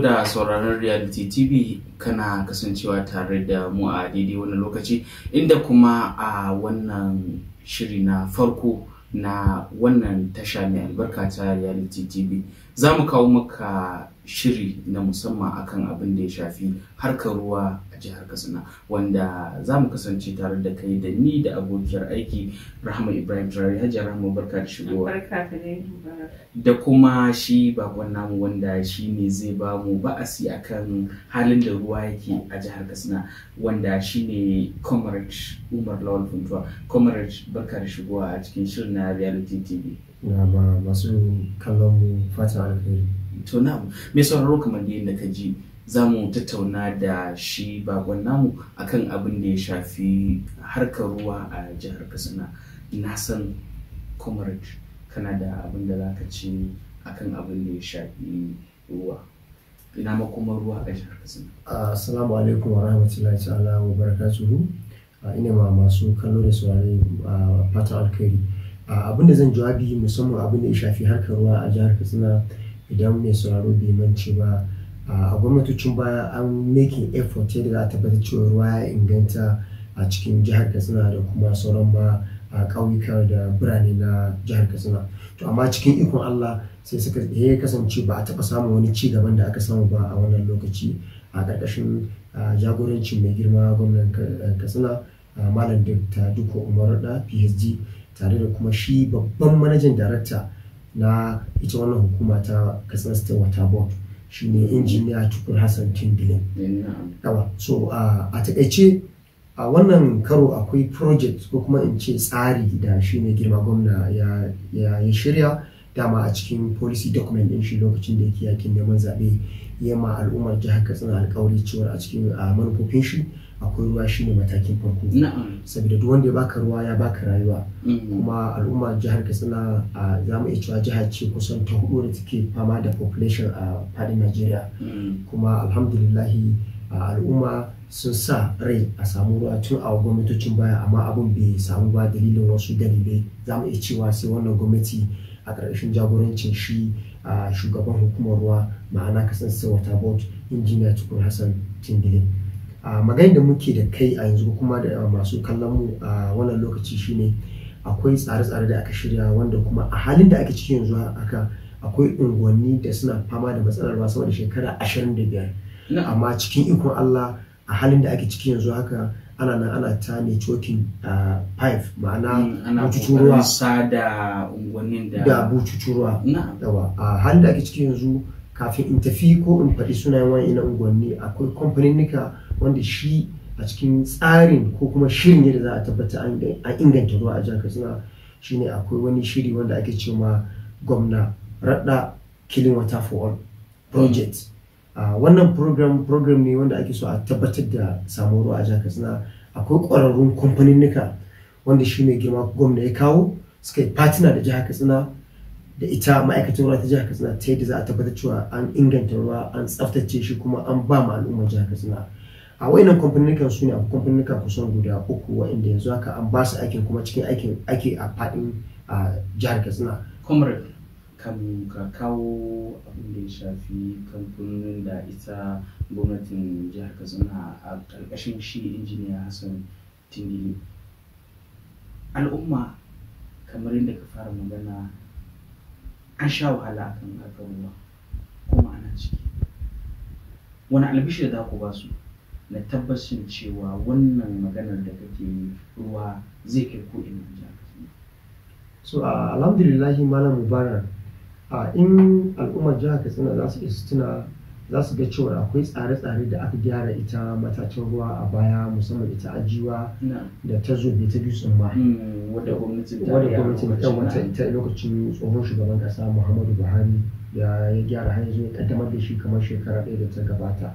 da sauraron Reality TV kana kasancewa tare da mu a daidai wannan lokaci inda kuma a wannan shiri na farko na wannan tasha mai albarka ta Reality TV za mu kawo maka shiri na musamman akan abin da ya shafi harkar ruwa a jihar Katsina, wanda za mu kasance tare da kai da ni da abokiyar aiki Rahama Ibrahim Turare. Hajiya Rahama, barka da shigowa. Barka ne. Da kuma shi bakon namu wanda shi ne zai ba mu ba'asi akan halin da ruwa yake a jihar Katsina, wanda shi ne Comrade Umar Lawal Funtuwa. Comrade, barka da shigowa a cikin shirin na Reality TV. Na ba masu kallon mu fata alheri. To na mai sauraro, kamar yadda ka ji, za mu tattauna da shi bakon namu akan abin da ya shafi harkar ruwa a jihar Katsina. Na san Comrade kana da abin da za ka ce akan abin da ya shafi ruwa. Ina makoma ruwa a jihar Katsina. Assalamu alaikum wa rahmatullahi ta'ala wa barakatuhu. Ina ma masu kallo da saurare fatan alheri. Abin da zan jawabi musamman abin da ya shafi harkar ruwa a jihar Katsina, idan mai sauraro bai mance ba, a gwamnatocin baya an making effort yadda za a tabbatar cewa ruwa ya inganta a cikin jihar Katsina da kuma sauran ba a ƙauyuka da birane na jihar Katsina. To amma cikin ikon Allah sai suka kasance ba a taɓa samun wani ci gaban da aka samu ba a wannan lokaci a ƙarƙashin jagorancin mai girma gwamnan Katsina Malam Dr. Dikko Umar Radda PhD, tare da kuma shi babban manajan darakta na ita wannan hukuma ta Katsina State Water Board, shine injiniya Tukur Hassan Tindilin. So a taƙaice a wannan karo akwai project ko kuma in ce tsari da shi ne girma gwamna ya shirya dama a cikin policy document din shi lokacin da yake yakin neman zaɓe, ya ma al'ummar jihar Katsina alƙawari cewa a cikin manufofin shi akwai ruwa shine matakin farko. Saboda duk wanda ya baka ruwa ya baka rayuwa. Kuma al'ummar jihar Katsina za mu iya cewa jiha ce kusan ta hudu da take fama da population a fadin Najeriya. Kuma alhamdulillahi al'umma sun sa rai a samu ruwa tun a gwamnatocin baya, amma abun bai samu ba dalilin wasu dalilai. Za mu iya cewa sai wannan gwamnati a ƙarƙashin jagorancin shi shugaban hukumar ruwa ma'ana Katsina State Water Board injiniya Tukur Hassan Tindilin. Maganin da muke da kai a yanzu kuma da masu kallon mu a wannan lokaci shine akwai tsare-tsare da aka shirya, wanda kuma a halin da ake ciki yanzu haka akwai unguwanni da suna fama da matsalar ruwa sama da shekara 25. Amma cikin ikon Allah a halin da ake ciki yanzu haka ana ta networking pipe, ma'ana bututun ruwa da unguwannin da bututun ruwa. A halin da ake ciki yanzu, kafin in tafi ko in faɗi sunayen wani na unguwanni, akwai kamfaninnika wanda shi a cikin tsarin ko kuma shirin yadda za a tabbata an inganta ruwa a jihar Katsina shine akwai wani shiri wanda ake cewa Gwamna Radda Clean Water for All project. Wannan program ne wanda ake so a tabbatar da samun ruwa a jihar Katsina. Akwai ƙwararrun kamfaninnika wanda shi mai girma gwamna ya kawo, suka yi partner da jihar Katsina da ita ma'aikatan ruwa ta jihar Katsina ta yadda za a tabbatar cewa an inganta ruwa, an tsaftace shi, kuma an ba ma al'ummar jihar Katsina. A wayannan kamfaninnikan su ne kamfaninnika kusan guda 3 wa'inda yanzu haka an ba su aikin, kuma cikin aikin ake a faɗin jihar Katsina. Comrade, kan ka kawo abin da ya shafi kamfanonin da ita gwamnatin jihar Katsina a ƙarƙashin shi injiniya Hassan Tindilin, al'umma kamar yadda ka fara magana an sha wahala akan harkar ruwa kuma ana ciki. Wani albishir za ku ba su na tabbacin cewa wannan maganar da kake ruwa zai kai ko ina jihar Katsina? So alhamdulillahi Malam Mubarak, in al'ummar jihar Katsina za su isa tuna, za su ga cewa akwai tsare-tsare da aka gyara ita matacin ruwa a baya, musamman ita Ajiwa da ta Zobe ta Dutsen ma, wadda gwamnatin ta lokacin tsohon shugaban kasa Muhammadu Buhari ya gyara, har yanzu ya kaddamar da shi kamar shekara 1 da ta gabata.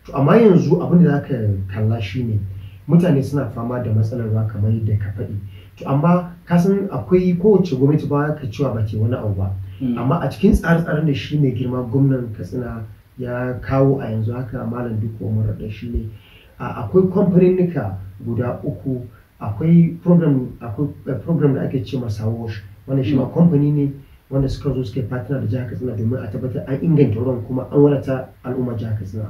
To amma yanzu abin da za ka kalla shi ne mutane suna fama da matsalar ruwa kamar yadda ka faɗi. To amma ka san akwai kowace gwamnati ba ka cewa ba ke wani abu ba. Amma a cikin tsare-tsaren da shi mai girma gwamnan Katsina ya kawo a yanzu haka Malam Dikko Umar Radda shi ne akwai kamfaninnika guda 3. Akwai program da ake ce masa WASH, wannan shi ma kamfani ne wanda suka zo suke partner da jihar Katsina domin a tabbatar an inganta ruwan kuma an wadata al'ummar jihar Katsina.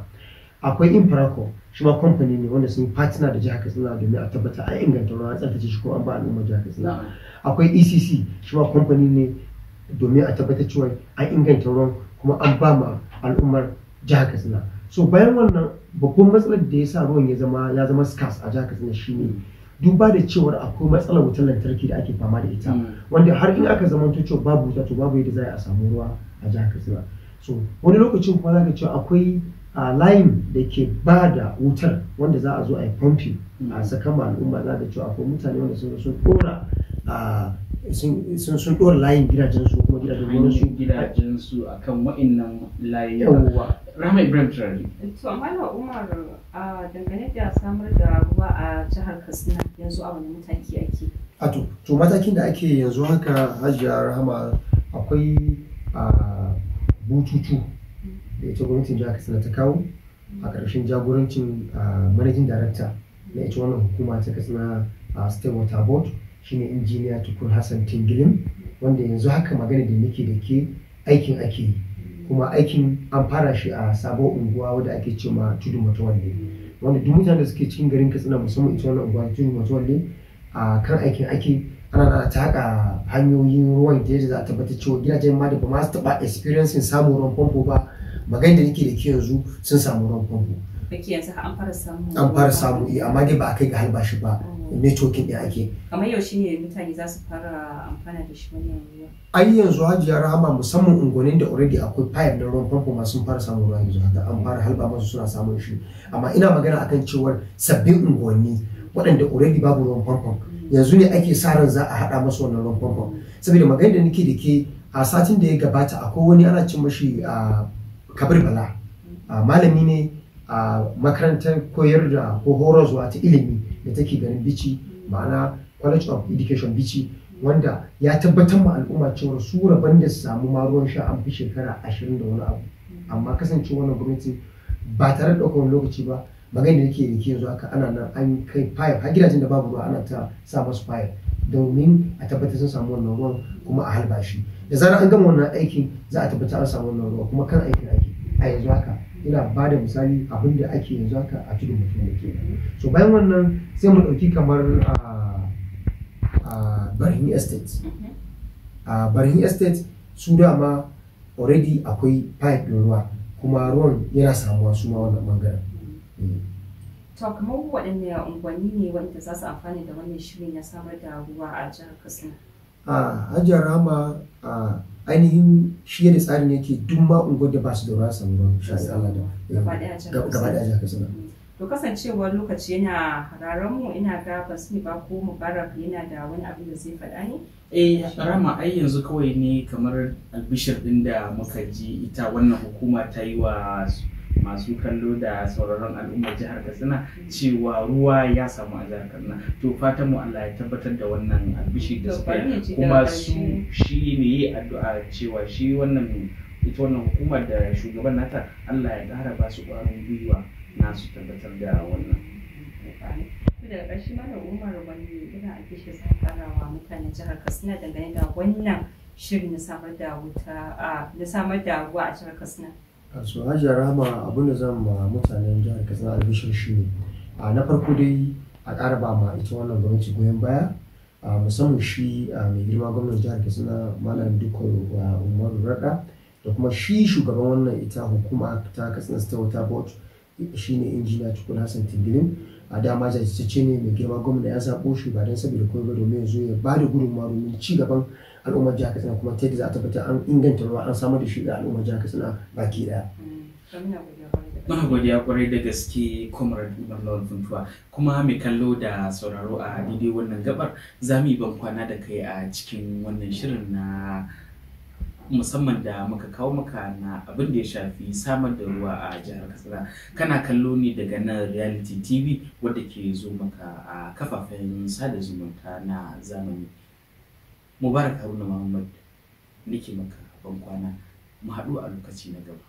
Akwai Impraco shi ma kamfani ne wanda sun yi partner da jihar Katsina domin a tabbatar an inganta ruwan, an tsaftace shi ko an ba al'ummar jihar Katsina. Akwai ECC shi ma kamfani ne domin a tabbatar cewa an inganta ruwan kuma an ba ma al'ummar jihar Katsina. So bayan wannan babban matsalar da ya sa ruwan ya zama scarce a jihar Katsina shine duba da cewar akwai matsalar wutar lantarki da ake fama da ita, wanda har in aka zama cewa babu wuta to babu yadda za a samu ruwa a jihar Katsina. So wani lokacin kuma za ka cewa akwai layin da ke ba da wutar wanda za a zo a yi pumping a saka ma al'umma, za ka cewa akwai mutane wanda sun dora layin gidajensu kuma gidajensu akan wa'annan layuka. Rahama Ibrahim Turari. To Malam Umar, dangane da samar da ruwa a jihar Katsina yanzu a wani mataki ake? To matakin da ake yanzu haka Hajiya Rahama, akwai bututu da ita gwamnatin jihar Katsina ta kawo a ƙarshen jagorancin managing director na ita wannan hukuma ta Katsina State Water Board, shine injiniya Tukur Hassan Tingilim, wanda yanzu haka magana da nake da ke aikin ake yi, kuma aikin an fara shi a sabon unguwa wadda ake ce ma Tudun Matawalle, wanda duk mutanen da suke cikin garin Katsina musamman ita wannan unguwa Tudun Matawalle a kan aikin ake ana ta haƙa hanyoyin ruwan da za a tabbatar cewa gidajen ma da ba ma su taɓa experiencing samun ruwan famfo ba, magana da nake da ke yanzu sun samu ruwan famfo. Kake yanzu an fara samu amma dai ba a kai ga halbashi ba, networking ɗin ake. Kamar yaushe ne mutane za su fara amfana da shi wannan ruwa? Ai yanzu Hajiya Rahama, musamman unguwannin da already akwai pipe na ruwan famfo ma sun fara samun ruwa yanzu haka, an fara halba masu suna samun shi. Amma ina magana akan cewar sabbin unguwanni waɗanda already babu ruwan famfo yanzu ne ake sa ran za a haɗa masu wannan ruwan famfo. Saboda magana da nake da ke a satin da ya gabata akwai wani ana cin mashi Kabir Bala, malami ne a makarantar koyar da ko horarwa ta ilimi da take garin Bichi, ma'ana College of Education Bichi, wanda ya tabbatar ma al'umma cewa su rabon da su samu ma ruwan sha an fi shekara 20 da wani abu, amma kasance wannan gwamnati ba tare da ɗaukar wani lokaci ba, magana da nake da ke yanzu haka ana nan an kai pipe har gidajen da babu ruwa ana ta sa masu pipe domin a tabbatar sun samu wannan ruwan kuma a halba shi. Da zarar an gama wannan aikin za a tabbatar an samu wannan ruwa kuma kan aikin ake a yanzu haka. Ina ba da misali abin da ake yanzu haka a Tudun Matawalle. So bayan wannan sai mu ɗauki kamar Barhin Estate. Barhin Estate su dama already akwai pipe ɗin ruwa kuma ruwan yana samuwa su ma wannan bangaren. To kamar waɗanne unguwanni ne wanda za su amfani da wannan shirin ya samar da ruwa a jihar Katsina? Hajiya Rahama, ainihin shi yadda tsarin yake duk ma unguwar da ba su da ruwa samu ruwan sha Allah da gaba ɗaya jihar Katsina. To kasancewar lokaci yana hararen mu, ina ga ban sani ba ko Mubarak yana da wani abin da zai faɗa ne? Rahama, ai yanzu kawai ne kamar albishir ɗin da muka ji ita wannan hukuma ta yi wa masu kallo da sauraron al'ummar jihar Katsina cewa ruwa ya samu a jihar Katsina. To fatan mu Allah ya tabbatar da wannan albishi da suka yi, kuma su shi ne yi addu'a cewa shi ita wannan hukumar da shugaban nata Allah ya ƙara ba su ƙwarin gwiwa na su tabbatar da wannan. Daga ƙarshe Malam Umar, wani irin albishi za ka ƙara wa mutanen jihar Katsina dangane da wannan shirin na samar da ruwa a jihar Katsina? So Hajiya Rahama, abin da zan ma mutanen jihar Katsina albishir shi ne, na farko dai a ƙara ba ma ita wannan gwamnati goyon baya, musamman shi mai girma gwamnan jihar Katsina Malam Dikko Umaru Radda, da kuma shi shugaban wannan ita hukuma ta Katsina State Water Board shine injiniya Tukur Hassan Tingilim. A dama jajirtacce ne, mai girma gwamna ya zaɓo shi ba don saboda komai ba domin ya zo ya ba da gudunmawa domin ci gaban al'ummar jihar Katsina, kuma ta yadda za a tabbatar an inganta ruwa an samar da shi ga al'ummar jihar Katsina baki daya. Muna godiya kwarai da gaske Comrade Umar Lawal Funtuwa. Kuma mai kallo da sauraro a daidai wannan gabar za mu yi ban kwana da kai a cikin wannan shirin na musamman da muka kawo maka na abin da ya shafi samar da ruwa a jihar Katsina. Kana kallo ne daga nan Reality TV wadda ke zo maka a kafafen sada zumunta na zamani. Mubarak Haruna Muhammad nake maka ban kwana, mu haɗu a lokaci na gaba.